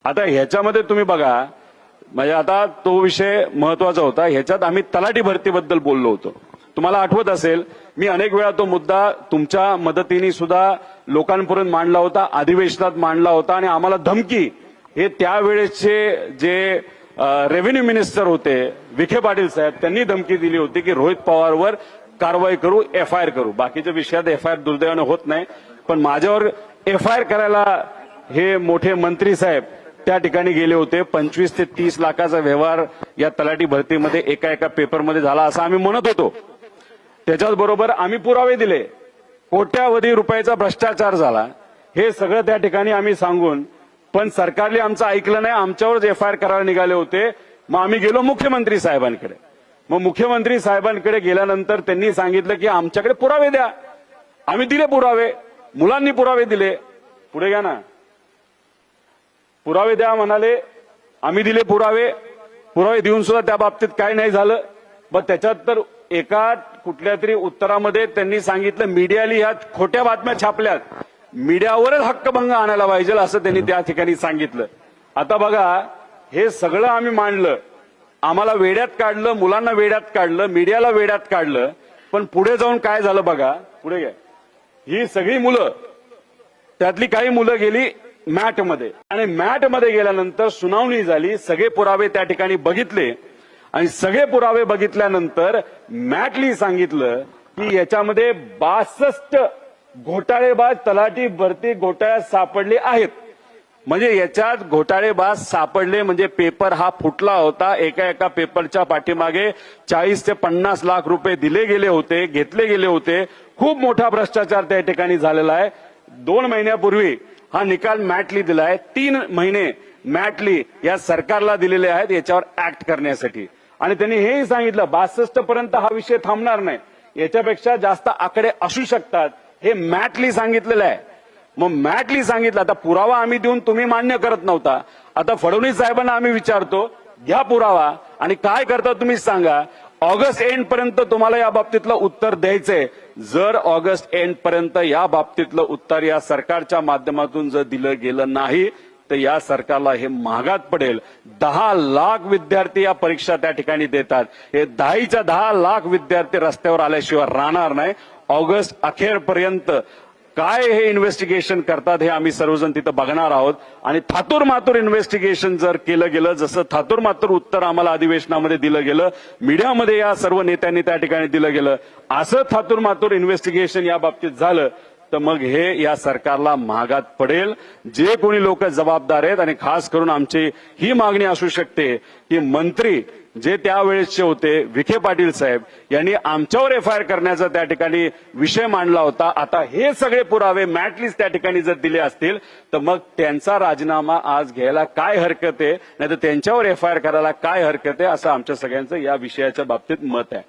आता ह्याच्यामध्ये तुम्ही बघा, म्हणजे आता तो विषय महत्वाचा होता. ह्याच्यात आम्ही तलाठी भरतीबद्दल बोललो होतो. तुम्हाला आठवत असेल, मी अनेक वेळा तो मुद्दा तुमच्या मदतीने सुद्धा लोकांपर्यंत मांडला होता, अधिवेशनात मांडला होता. आणि आम्हाला धमकी, हे त्यावेळेसचे जे रेव्हेन्यू मिनिस्टर होते विखे पाटील साहेब, त्यांनी धमकी दिली होती की रोहित पवारवर कारवाई करू, एफआयआर करू. बाकीच्या विषयात एफआयआर दुर्दैवाने होत नाही, पण माझ्यावर एफआयआर करायला हे मोठे मंत्री साहेब त्या ठिकाणी गेले होते. 25 ते 30 लाखाचा व्यवहार या तलाठी भरतीमध्ये एका पेपरमध्ये झाला असं आम्ही म्हणत होतो. त्याच्याच बरोबर आम्ही पुरावे दिले. कोट्यावधी रुपयाचा भ्रष्टाचार झाला, हे सगळं त्या ठिकाणी आम्ही सांगून, पण सरकारने आमचं ऐकलं नाही. आमच्यावरच एफआयआर करायला निघाले होते. मग आम्ही गेलो मुख्यमंत्री साहेबांकडे. मग मुख्यमंत्री साहेबांकडे गेल्यानंतर त्यांनी सांगितलं की आमच्याकडे पुरावे द्या. आम्ही दिले पुरावे, मुलांनी पुरावे दिले. पुढे घ्या ना, पुरावे द्या म्हणाले, आम्ही दिले पुरावे. पुरावे देऊन सुद्धा त्या बाबतीत काय नाही झालं. मग त्याच्यात तर एका कुठल्या तरी उत्तरामध्ये त्यांनी सांगितलं मीडियाने ह्या खोट्या बातम्या छापल्यात, मीडियावरच हक्कभंग आणायला पाहिजे असं त्यांनी त्या ठिकाणी सांगितलं. आता बघा, हे सगळं आम्ही मांडलं, आम्हाला वेड्यात काढलं, मुलांना वेड्यात काढलं, मीडियाला वेड्यात काढलं. पण पुढे जाऊन काय झालं बघा, पुढे घ्या. ही सगळी मुलं, त्यातली काही मुलं गेली मॅटमध्ये, आणि मॅटमध्ये गेल्यानंतर सुनावणी झाली. सगळे पुरावे त्या ठिकाणी बघितले, आणि सगळे पुरावे बघितल्यानंतर मॅटली सांगितलं की याच्यामध्ये 62 घोटाळेबाज तलाठी भरती घोटाळ्यात सापडले आहेत. म्हणजे याच्यात घोटाळेबाज सापडले म्हणजे पेपर हा फुटला होता. एका पेपरच्या पाठीमागे 40 ते 50 लाख रुपये दिले गेले होते, घेतले गेले होते. खूप मोठा भ्रष्टाचार त्या ठिकाणी झालेला आहे. 2 महिन्यापूर्वी हा निकाल मॅटली दिलाय. 3 महिने मॅटली या सरकारला दिलेले आहेत याच्यावर ऍक्ट करण्यासाठी. आणि त्यांनी हेही सांगितलं 62 पर्यंत हा विषय थांबणार नाही, याच्यापेक्षा जास्त आकडे असू शकतात, हे मॅटली सांगितलेलं आहे. मग मॅटली सांगितलं. आता पुरावा आम्ही देऊन तुम्ही मान्य करत नव्हता. आता फडणवीस साहेबांना आम्ही विचारतो, घ्या पुरावा आणि काय करता तुम्ही सांगा. ऑगस्ट एंड पर्यंत तुम्हाला या बाबतीतलं उत्तर द्यायचंय. जर ऑगस्ट एंड पर्यंत या बाबतीतलं उत्तर या सरकारच्या माध्यमातून जर दिलं गेलं नाही तर या सरकारला हे महागात पडेल. 10 लाख विद्यार्थी या परीक्षा त्या ठिकाणी देतात. हे 10 लाख विद्यार्थी रस्त्यावर आल्याशिवाय राहणार नाही. ऑगस्ट अखेरपर्यंत काय हे इन्व्हेस्टिगेशन करतात हे आम्ही सर्वजण तिथं बघणार आहोत. आणि थातूर मातूर इन्व्हेस्टिगेशन जर केलं गेलं, जसं थातूर मातूर उत्तर आम्हाला अधिवेशनामध्ये दिलं गेलं, मीडियामध्ये या सर्व नेत्यांनी त्या ठिकाणी दिलं गेलं, असं थातूर मातूर इन्व्हेस्टिगेशन या बाबतीत झालं तर मग हे या सरकारला महागात पडेल. जे कोणी लोक जबाबदार आहेत, आणि खास करून आमची ही मागणी असू शकते की मंत्री जे त्यावेळेसचे होते विखे पाटील साहेब यांनी आमच्यावर एफआयआर करण्याचा त्या ठिकाणी विषय मांडला होता. आता हे सगळे पुरावे मॅटलीच त्या ठिकाणी जर दिले असतील तर मग त्यांचा राजीनामा आज घ्यायला काय हरकत आहे, नाही तर त्यांच्यावर एफआयआर करायला काय हरकत आहे, असं आमच्या सगळ्यांचं या विषयाच्या बाबतीत मत आहे.